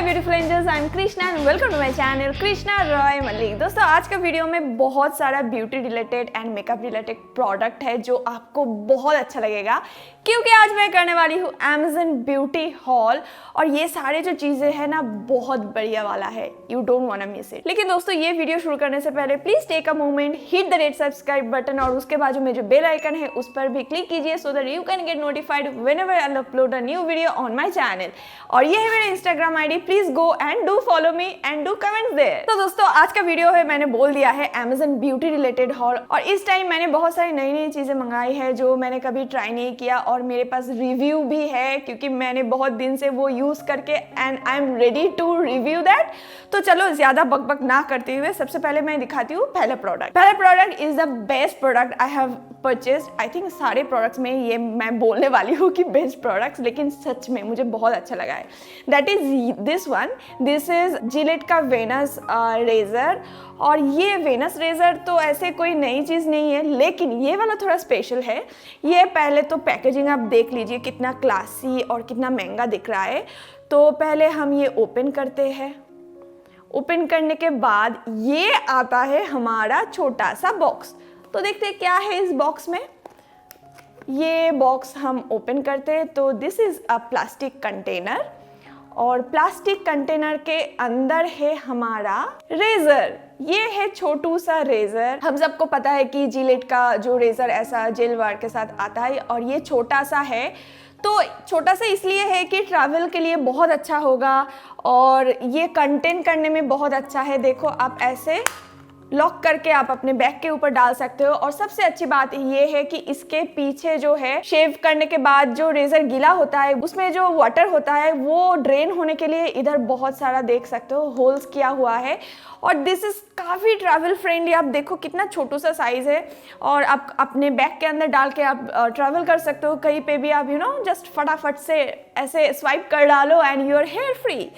My beautiful angels, I am Krishna and welcome to my channel krishnaroym Mallik. दोस्तों आज का video में बहुत सारा beauty related and makeup related product है जो आपको बहुत अच्छा लगेगा, क्योंकि आज मैं करने वाली हूँ अमेजन ब्यूटी हॉल और ये सारे जो चीज़ें हैं ना बहुत बढ़िया वाला है, you don't want to miss it. लेकिन दोस्तों ये वीडियो शुरू करने से पहले please take a moment, hit the red subscribe button और उसके बाजू में जो बेल आइकन है उस पर भी क्लिक कीजिए so that you can get notified whenever I upload a new video on my channel. और ये है मेरा Instagram ID, please go and do follow me and do comments there. तो दोस्तों आज का वीडियो है, मैंने बोल दिया है अमेजन ब्यूटी रिलेटेड हॉल, और इस टाइम मैंने बहुत सारी नई नई चीजें मंगाई है जो मैंने कभी ट्राई नहीं किया और मेरे पास रिव्यू भी है क्योंकि मैंने बहुत दिन से वो यूज करके and I am ready to review that. तो चलो ज्यादा बकबक ना करते हुए सबसे पहले मैं दिखाती हूँ पहला product is the best product I have purchased. I think सारे प्रोडक्ट्स में ये मैं बोलने वाली हूँ कि बेस्ट प्रोडक्ट्स, लेकिन सच में मुझे बहुत अच्छा लगा है। That is this one, this is Gillette का वेनस रेजर। और ये वेनस रेजर तो ऐसे कोई नई चीज़ नहीं है, लेकिन ये वाला थोड़ा स्पेशल है। ये पहले तो पैकेजिंग आप देख लीजिए कितना क्लासी और कितना महंगा दिख रहा है। तो पहले हम ये ओपन करते हैं। ओपन करने के बाद ये आता है हमारा छोटा सा बॉक्स। तो देखते हैं क्या है इस बॉक्स में। ये बॉक्स हम ओपन करते हैं तो this is a plastic container, और प्लास्टिक कंटेनर के अंदर है हमारा रेजर। ये है छोटू सा रेजर। हम सबको पता है कि जिलेट का जो रेजर ऐसा जेल वार के साथ आता है, और ये छोटा सा है। तो छोटा सा इसलिए है कि ट्रैवल के लिए बहुत अच्छा होगा और ये कंटेन करने में बहुत अच्छा है। देखो आप ऐसे लॉक करके आप अपने बैग के ऊपर डाल सकते हो। और सबसे अच्छी बात ये है कि इसके पीछे जो है शेव करने के बाद जो रेजर गीला होता है उसमें जो वाटर होता है वो ड्रेन होने के लिए इधर बहुत सारा देख सकते हो होल्स किया हुआ है। और दिस इज काफ़ी ट्रैवल फ्रेंडली। आप देखो कितना छोटू सा साइज है और आप अपने बैग के अंदर डाल के आप ट्रैवल कर सकते हो कहीं पे भी। आप जस्ट फटाफट से ऐसे स्वाइप कर डालो and you are hair free.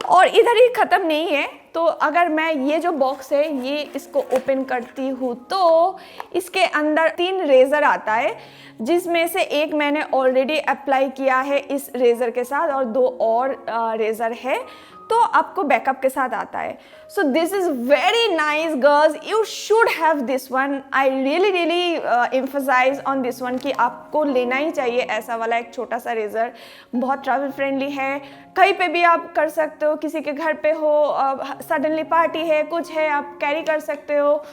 और इधर ही ख़त्म नहीं है, तो अगर मैं ये जो बॉक्स है ये इसको ओपन करती हूँ तो इसके अंदर 3 रेज़र आता है, जिसमें से एक मैंने ऑलरेडी अप्लाई किया है इस रेज़र के साथ और 2 और रेज़र है तो आपको बैकअप के साथ आता है। So this is very nice girls, you should have this one. I really emphasise on this one कि आपको लेना ही चाहिए ऐसा वाला एक छोटा सा रेज़र। बहुत ट्रैवल फ्रेंडली है, कहीं पे भी आप कर सकते हो, किसी के घर पे हो, सडनली पार्टी है, कुछ है, आप कैरी कर सकते हो।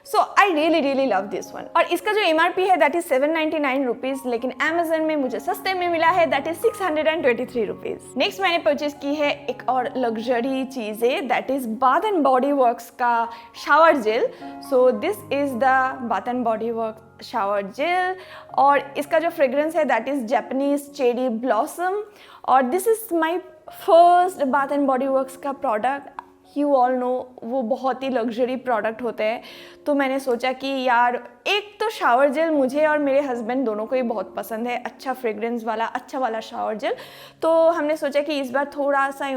So I really love this one. और इसका जो MRP है दैट इज 799 रुपीज़, लेकिन अमेजन में मुझे सस्ते में मिला है दैट इज 623 रुपीज़। नेक्स्ट मैंने परचेज की है एक और लग्जरी चीज़ें, that is Bath and Body Works का shower gel. So this is the Bath and Body Work shower gel, और इसका जो फ्रेग्रेंस है that is Japanese cherry blossom. और this is my first bath and Body Works का product. You all no वो बहुत ही luxury product होते हैं, तो मैंने सोचा कि यार एक तो शावर जेल मुझे और मेरे हस्बैंड दोनों को ही बहुत पसंद है, अच्छा फ्रेग्रेंस वाला अच्छा वाला शावर जेल। तो हमने सोचा कि इस बार थोड़ा सा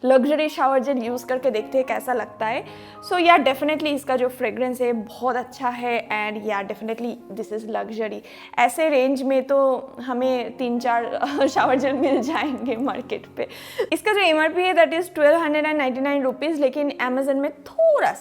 लग्जरी शावर जेल यूज़ करके देखते हैं कैसा लगता है। सो या डेफिनेटली इसका जो फ्रेग्रेंस है बहुत अच्छा है एंड या डेफिनेटली दिस इज़ लग्जरी। ऐसे रेंज में तो हमें 3-4 शावर जेल मिल जाएंगे मार्केट पे। इसका जो MRP है दैट इज़ 1299 रुपीज़, लेकिन अमेजन में थोड़ा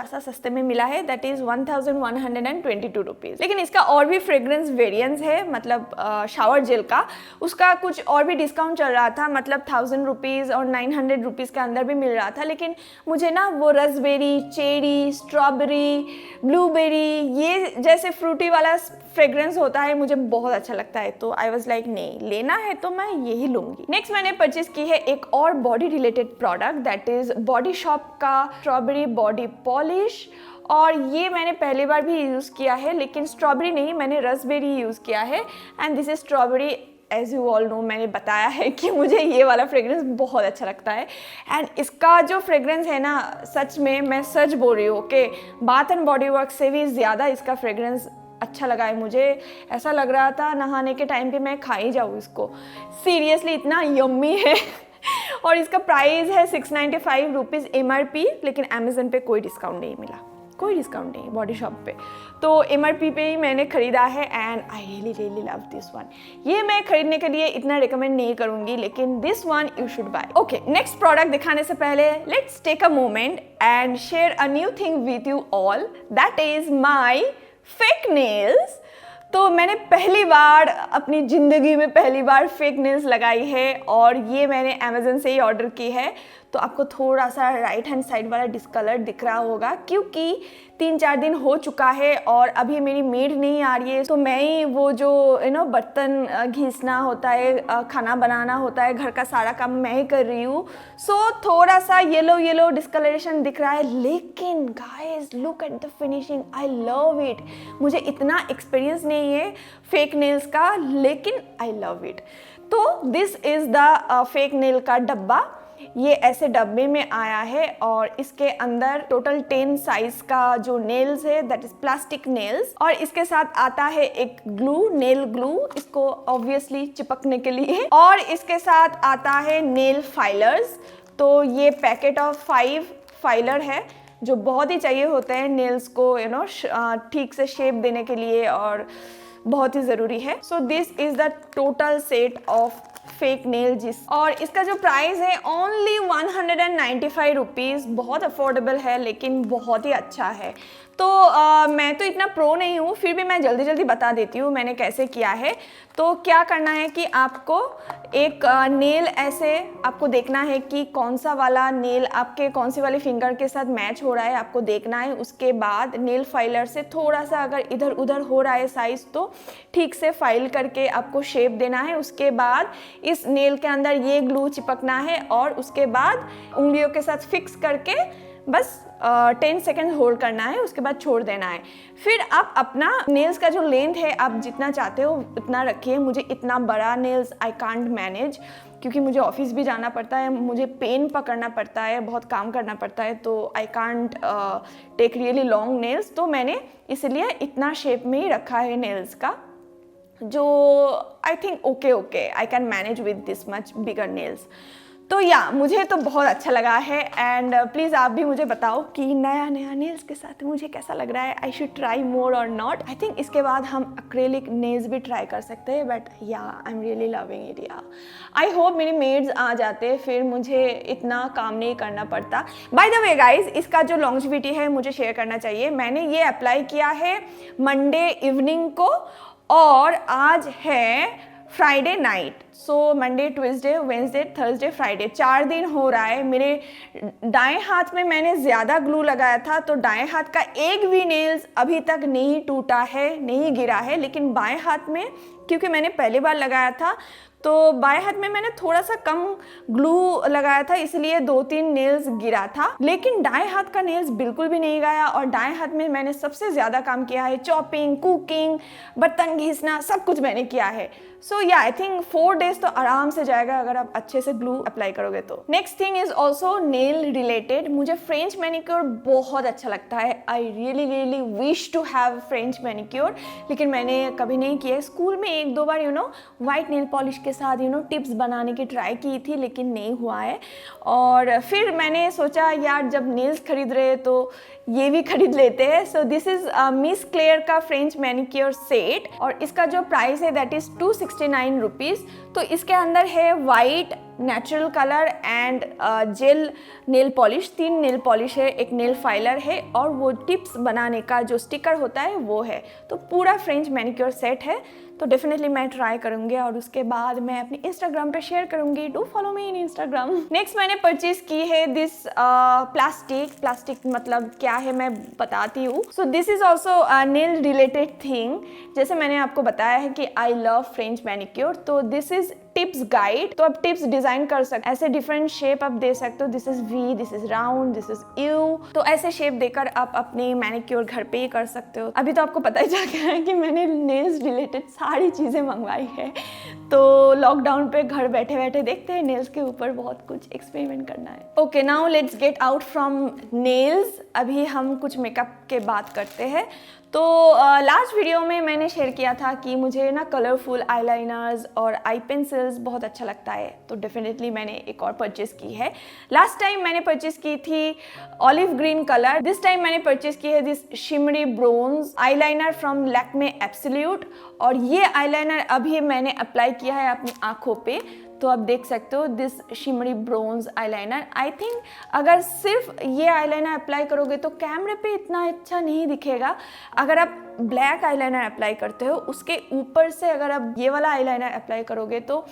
सा सस्ते में मिला है दैट इज़ 1122 रुपीज़। लेकिन इसका और भी फ्रेग्रेंस वेरिएंस है, मतलब शावर जेल का उसका कुछ और भी डिस्काउंट चल रहा था, मतलब 1000 रुपीज़ और 900 रुपीज़ के अंदर भी मिल रहा था। लेकिन मुझे ना वो रसबेरी, चेरी, स्ट्रॉबेरी, ब्लूबेरी ये जैसे फ्रूटी वाला फ्रेग्रेंस होता है मुझे बहुत अच्छा लगता है, तो आई वाज लाइक नहीं लेना है तो मैं यही लूँगी। नेक्स्ट मैंने परचेज की है एक और body related product that is body shop का स्ट्रॉबेरी बॉडी पॉलिश। और ये मैंने पहली बार भी यूज़ किया है, लेकिन स्ट्रॉबेरी नहीं, मैंने रसबेरी यूज़ किया है and this is strawberry. As you all know मैंने बताया है कि मुझे ये वाला फ्रेग्रेंस बहुत अच्छा लगता है एंड इसका जो फ्रेग्रेंस है ना, सच में मैं सच बोल रही हूँ कि बाथ एंड बॉडी वर्क से भी ज़्यादा इसका फ्रेग्रेंस अच्छा लगा है मुझे। ऐसा लग रहा था नहाने के टाइम पे मैं खा ही जाऊँ इसको, सीरियसली इतना यम्मी है। और इसका प्राइस है 695 रुपीज़ MRP, लेकिन अमेजन पे कोई डिस्काउंट नहीं मिला। कोई डिस्काउंट नहीं बॉडी शॉप पे, तो MRP पे ही मैंने ख़रीदा है and I really love this one. ये मैं खरीदने के लिए इतना रिकमेंड नहीं करूँगी, लेकिन this one you should buy. Okay, next product दिखाने से पहले let's take a moment and share a new thing with you all, that is my fake nails. तो मैंने पहली बार अपनी ज़िंदगी में फेक नेल्स लगाई है और ये मैंने अमेज़न से ही ऑर्डर की है। तो आपको थोड़ा सा राइट हैंड साइड वाला डिस्कलर दिख रहा होगा क्योंकि 3-4 दिन हो चुका है और अभी मेरी मेड नहीं आ रही है, तो मैं ही वो जो बर्तन घिसना होता है, खाना बनाना होता है, घर का सारा काम मैं ही कर रही हूँ। सो थोड़ा सा येलो डिस्कलरेशन दिख रहा है, लेकिन guys look at the finishing, I love it. मुझे इतना एक्सपीरियंस नहीं है फेक नेल्स का, लेकिन आई लव इट। तो this is the fake nail का डब्बा। ये ऐसे डब्बे में आया है और इसके अंदर टोटल 10 साइज का जो नेल्स है, दैट इज प्लास्टिक नेल्स, और इसके साथ आता है एक ग्लू, नेल ग्लू, इसको ऑब्वियसली चिपकने के लिए, और इसके साथ आता है नेल फाइलर्स। तो ये पैकेट ऑफ 5 फाइलर है जो बहुत ही चाहिए होते हैं नेल्स को ठीक से शेप देने के लिए और बहुत ही ज़रूरी है। So this is the total set of fake nail और इसका जो प्राइस है ओनली 195 रुपीज़, बहुत अफोर्डेबल है लेकिन बहुत ही अच्छा है। तो मैं तो इतना प्रो नहीं हूँ, फिर भी मैं जल्दी बता देती हूँ मैंने कैसे किया है। तो क्या करना है कि आपको एक नेल ऐसे आपको देखना है कि कौन सा वाला नेल आपके कौन सी वाली फिंगर के साथ मैच हो रहा है, आपको देखना है। उसके बाद नेल फाइलर से थोड़ा सा अगर इधर उधर हो रहा है साइज़, तो ठीक से फाइल करके आपको शेप देना है। उसके बाद इस नेल के अंदर ये ग्लू चिपकना है और उसके बाद उंगलियों के साथ फिक्स करके बस 10 सेकेंड होल्ड करना है, उसके बाद छोड़ देना है। फिर आप अपना नेल्स का जो लेंथ है आप जितना चाहते हो उतना रखिए। मुझे इतना बड़ा नेल्स आई कांट मैनेज, क्योंकि मुझे ऑफिस भी जाना पड़ता है, मुझे पेन पकड़ना पड़ता है, बहुत काम करना पड़ता है, तो I can't take really long nails. तो मैंने इसलिए इतना शेप में ही रखा है नेल्स का, जो I think okay I can manage with this much bigger nails. तो या मुझे तो बहुत अच्छा लगा है एंड प्लीज़ आप भी मुझे बताओ कि नया नेल्स के साथ मुझे कैसा लग रहा है, आई शुड ट्राई मोर और नॉट। आई थिंक इसके बाद हम एक्रेलिक नेल्स भी ट्राई कर सकते हैं, बट या I am really loving it. या आई होप मेरी मेड्स आ जाते, फिर मुझे इतना काम नहीं करना पड़ता। बाय द वे गाइज, इसका जो लॉन्जेविटी है मुझे शेयर करना चाहिए। मैंने ये अप्लाई किया है मंडे इवनिंग को और आज है Friday night. So Monday, Tuesday, Wednesday, Thursday, Friday, 4 दिन हो रहा है। मेरे दाएं हाथ में मैंने ज़्यादा ग्लू लगाया था, तो दाएं हाथ का एक भी नेल्स अभी तक नहीं टूटा है, नहीं गिरा है। लेकिन बाएं हाथ में, क्योंकि मैंने पहली बार लगाया था, तो बाएं हाथ में मैंने थोड़ा सा कम ग्लू लगाया था, इसलिए 2-3 नेल्स गिरा था। लेकिन दाएं हाथ का नेल्स बिल्कुल भी नहीं गया और दाएं हाथ में मैंने सबसे ज़्यादा काम किया है। चॉपिंग, कुकिंग, बर्तन घिसना, सब कुछ मैंने किया है। सो या आई थिंक 4 डेज तो आराम से जाएगा अगर आप अच्छे से ग्लू अप्लाई करोगे तो। Next thing is also nail related. मुझे फ्रेंच मैनिक्योर बहुत अच्छा लगता है। I really wish to have French manicure, लेकिन मैंने कभी नहीं किया। स्कूल में 1-2 बार वाइट नेल पॉलिश के साथ टिप्स बनाने की ट्राई की थी, लेकिन नहीं हुआ है। और फिर मैंने सोचा यार जब नेल्स खरीद रहे तो ये भी खरीद लेते हैं। सो दिस इज मिस क्लेयर का फ्रेंच मैनिक्योर सेट और इसका जो प्राइस है दैट इज 269 रुपीज़। तो इसके अंदर है white, natural colour and jail nail polish. 3 nail polish है, एक नेल फाइलर है और वो टिप्स बनाने का जो स्टिकर होता है वो है। तो पूरा फ्रेंच मैनिक्योर सेट है। तो डेफिनेटली मैं ट्राई करूँगी और उसके बाद मैं अपनी इंस्टाग्राम पे शेयर करूँगी। Do follow me in Instagram. Next मैंने परचेज की है दिस प्लास्टिक मतलब क्या है मैं बताती हूँ। So this is also nail related thing. जैसे मैंने आपको बताया है कि आई लव फ्रेंच मैनिक्योर, तो दिस इज टिप्स गाइड। तो आप टिप्स डिजाइन कर सकते, ऐसे डिफरेंट शेप आप दे सकते हो। This is V, this is round, this is U. तो ऐसे शेप देकर आप अपने मैनिक्योर घर पे ही कर सकते हो। अभी तो आपको पता ही चल गया है कि मैंने नेल्स रिलेटेड सारी चीजें मंगवाई है। तो लॉकडाउन पे घर बैठे बैठे देखते हैं, नेल्स के ऊपर बहुत कुछ एक्सपेरिमेंट करना है। Okay, now let's get out from nails. अभी हम कुछ मेकअप के बात करते हैं। तो लास्ट वीडियो में मैंने शेयर किया था कि मुझे ना कलरफुल आईलाइनर्स और आई पेंसिल्स कलर्स बहुत अच्छा लगता है, तो डेफिनेटली मैंने एक और परचेज़ की है। लास्ट टाइम मैंने परचेज़ की थी olive green colour, this time मैंने परचेज़ की है this shimmery bronze eyeliner from Lakme absolute. और ये आईलाइनर अभी मैंने अप्लाई किया है अपनी आँखों पे, तो आप देख सकते हो this shimmery bronze eyeliner. I think अगर सिर्फ ये आईलाइनर अप्लाई करोगे तो कैमरे पे इतना अच्छा नहीं दिखेगा। अगर आप ब्लैक आईलाइनर अप्लाई करते हो उसके ऊपर से अगर आप ये वाला आईलाइनर अप्लाई करोगे तो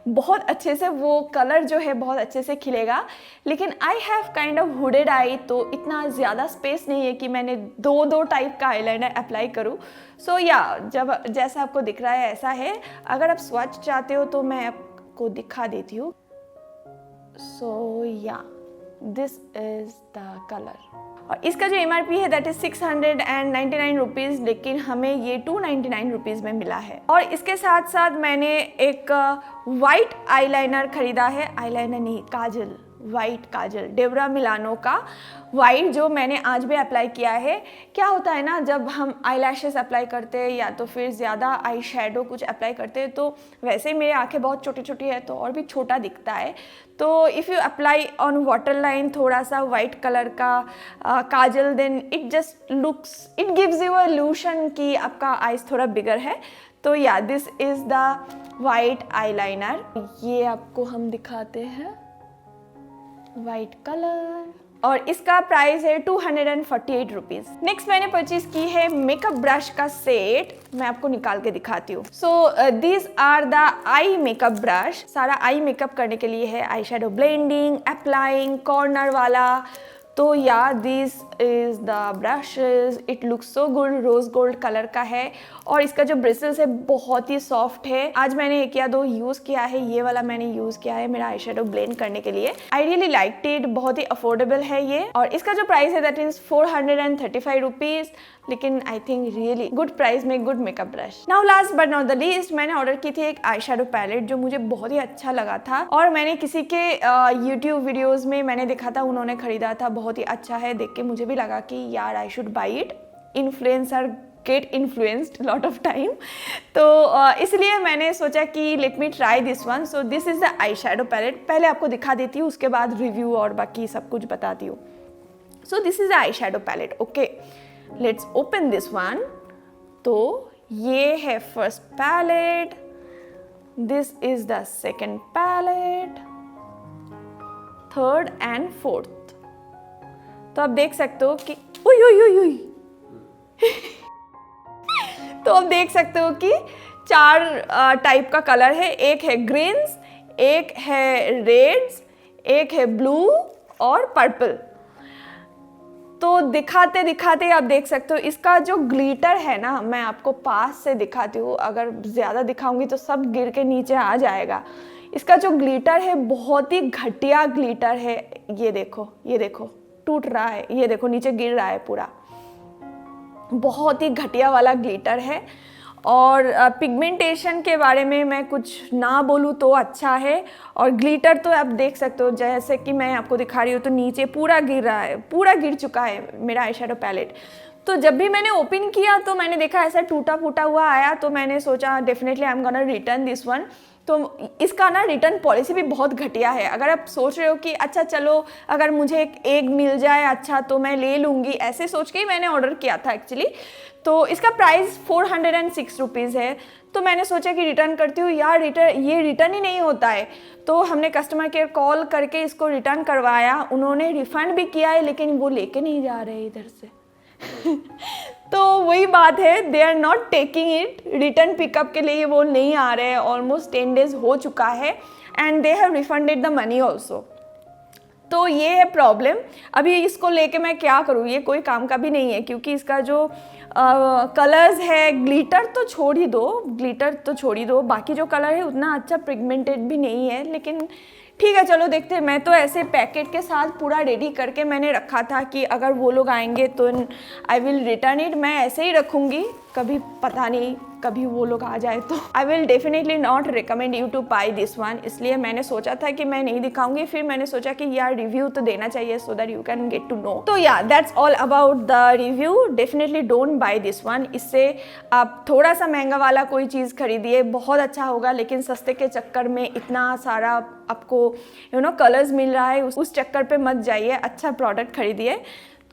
बहुत अच्छे से वो कलर जो है बहुत अच्छे से खिलेगा। लेकिन I have kind of hooded eye, तो इतना ज़्यादा स्पेस नहीं है कि मैंने दो टाइप का आईलाइनर अप्लाई करूँ। सो या जब जैसा आपको दिख रहा है ऐसा है। अगर आप स्वच्छ चाहते हो तो मैं को दिखा देती हूँ। सो या दिस इज द कलर। और इसका जो MRP है दैट इज 699 रुपीज़, लेकिन हमें ये 299 रुपीज़ में मिला है। और इसके साथ साथ मैंने एक वाइट आईलाइनर खरीदा है, आईलाइनर नहीं काजल, वाइट काजल, डेबरा मिलानो का वाइट, जो मैंने आज भी अप्लाई किया है। क्या होता है ना, जब हम आईलैशेस अप्लाई करते हैं या तो फिर ज़्यादा आई शेडो कुछ अप्लाई करते हैं, तो वैसे ही मेरी आंखें बहुत छोटी छोटी है तो और भी छोटा दिखता है। तो if you apply on water line थोड़ा सा वाइट कलर का काजल, then it just looks, it gives you a illusion कि आपका आइज थोड़ा बिगर है। तो या this is the white eyeliner. ये आपको हम दिखाते हैं वाइट कलर, और इसका प्राइस है 248 रुपीज़। नेक्स्ट मैंने परचेज की है मेकअप ब्रश का सेट, मैं आपको निकाल के दिखाती हूँ। So these are the eye makeup brush. सारा आई मेकअप करने के लिए है, eye shadow blending, applying, corner वाला। तो या this is the brushes, it looks so good, rose gold colour का है और इसका जो ब्रिसल्स है बहुत ही सॉफ्ट है। आज मैंने एक या दो यूज़ किया है, ये वाला मैंने यूज़ किया है मेरा आई शेडो ब्लेंड करने के लिए। आई रियली लाइक्ड इट, बहुत ही अफोर्डेबल है ये। और इसका जो प्राइस है दैट इज 435 रुपीज़, लेकिन I think really good price में good makeup brush. Now last but not the least, मैंने ऑर्डर की थी एक आई शेडो पैलेट जो मुझे बहुत ही अच्छा लगा था, और मैंने किसी के यूट्यूब वीडियोज़ में मैंने देखा था, उन्होंने खरीदा था, बहुत ही अच्छा है। देख के मुझे भी लगा कि यार I should buy it, influencer get influenced lot of time. तो इसलिए मैंने सोचा कि let me try this one. So this is the eye shadow palette. पहले आपको दिखा देती हूँ, उसके बाद रिव्यू और बाकी सब कुछ बताती हूँ। So this is the eye shadow palette. Okay, let's open this one. तो ये है first palette, this is the second palette, third and fourth. तो आप देख सकते हो कि उई उई उई उई तो आप देख सकते हो कि 4 टाइप का कलर है। एक है ग्रीन्स, एक है रेड्स, एक है ब्लू और पर्पल। तो दिखाते दिखाते आप देख सकते हो इसका जो ग्लिटर है ना, मैं आपको पास से दिखाती हूँ, अगर ज़्यादा दिखाऊंगी तो सब गिर के नीचे आ जाएगा। इसका जो ग्लिटर है बहुत ही घटिया ग्लिटर है। ये देखो, ये देखो टूट रहा है, ये देखो नीचे गिर रहा है पूरा, बहुत ही घटिया वाला ग्लिटर है। और पिगमेंटेशन के बारे में मैं कुछ ना बोलूँ तो अच्छा है। और ग्लिटर तो आप देख सकते हो, जैसे कि मैं आपको दिखा रही हूँ, तो नीचे पूरा गिर रहा है, पूरा गिर चुका है मेरा आई शेडो पैलेट। तो जब भी मैंने ओपन किया तो मैंने देखा ऐसा टूटा फूटा हुआ आया, तो मैंने सोचा definitely I am gonna return this one. तो इसका ना रिटर्न पॉलिसी भी बहुत घटिया है। अगर आप सोच रहे हो कि अच्छा चलो अगर मुझे एक मिल जाए अच्छा तो मैं ले लूँगी, ऐसे सोच के ही मैंने ऑर्डर किया था एक्चुअली। तो इसका प्राइस 406 रुपीज़ है। तो मैंने सोचा कि रिटर्न करती हूँ, यार ये रिटर्न ही नहीं होता है। तो हमने कस्टमर केयर कॉल करके इसको रिटर्न करवाया, उन्होंने रिफ़ंड भी किया है, लेकिन वो लेके नहीं जा रहे इधर से तो वही बात है, they are not taking it, return pickup के लिए वो नहीं आ रहे हैं। ऑलमोस्ट 10 डेज हो चुका है and they have refunded the money also. तो ये है प्रॉब्लम। अभी इसको लेके मैं क्या करूँ, ये कोई काम का भी नहीं है, क्योंकि इसका जो कलर्स है, ग्लिटर तो छोड़ ही दो, ग्लिटर तो छोड़ ही दो, बाकी जो कलर है उतना अच्छा पिगमेंटेड भी नहीं है। लेकिन ठीक है, चलो देखते हैं। मैं तो ऐसे पैकेट के साथ पूरा रेडी करके मैंने रखा था कि अगर वो लोग आएंगे तो आई विल रिटर्न इट। मैं ऐसे ही रखूँगी, कभी पता नहीं कभी वो लोग आ जाए तो I will definitely not recommend you two by this one. इसलिए मैंने सोचा था कि मैं नहीं दिखाऊंगी, फिर मैंने सोचा कि यार रिव्यू तो देना चाहिए so that you can get to know. तो या that's all about the review. Definitely don't buy this one. इससे आप थोड़ा सा महंगा वाला कोई चीज़ खरीदिए, बहुत अच्छा होगा, लेकिन सस्ते के चक्कर में इतना सारा आपको कलर्स मिल रहा है उस चक्कर पे मत जाइए। अच्छा प्रोडक्ट खरीदिए,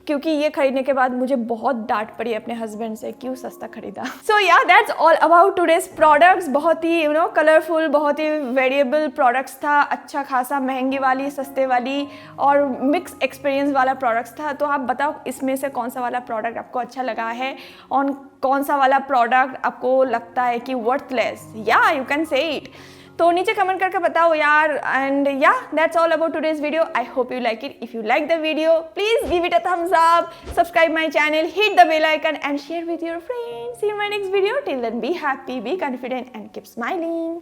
क्योंकि ये खरीदने के बाद मुझे बहुत डांट पड़ी अपने हस्बैंड से, क्यों सस्ता खरीदा। सो या that's all about today's products. बहुत ही कलरफुल, बहुत ही वेरिएबल प्रोडक्ट्स था, अच्छा खासा महंगी वाली, सस्ते वाली और मिक्स एक्सपीरियंस वाला प्रोडक्ट्स था। तो आप बताओ इसमें से कौन सा वाला प्रोडक्ट आपको अच्छा लगा है और कौन सा वाला प्रोडक्ट आपको लगता है कि वर्थलेस। या यू कैन से इट। तो नीचे कमेंट करके बताओ यार। एंड या that's all about today's video. I hope you like it. If you like the video please give it a thumbs up, subscribe my channel, hit the bell icon and share with your friends. See you in my next video. Till then, be happy, be confident and keep smiling.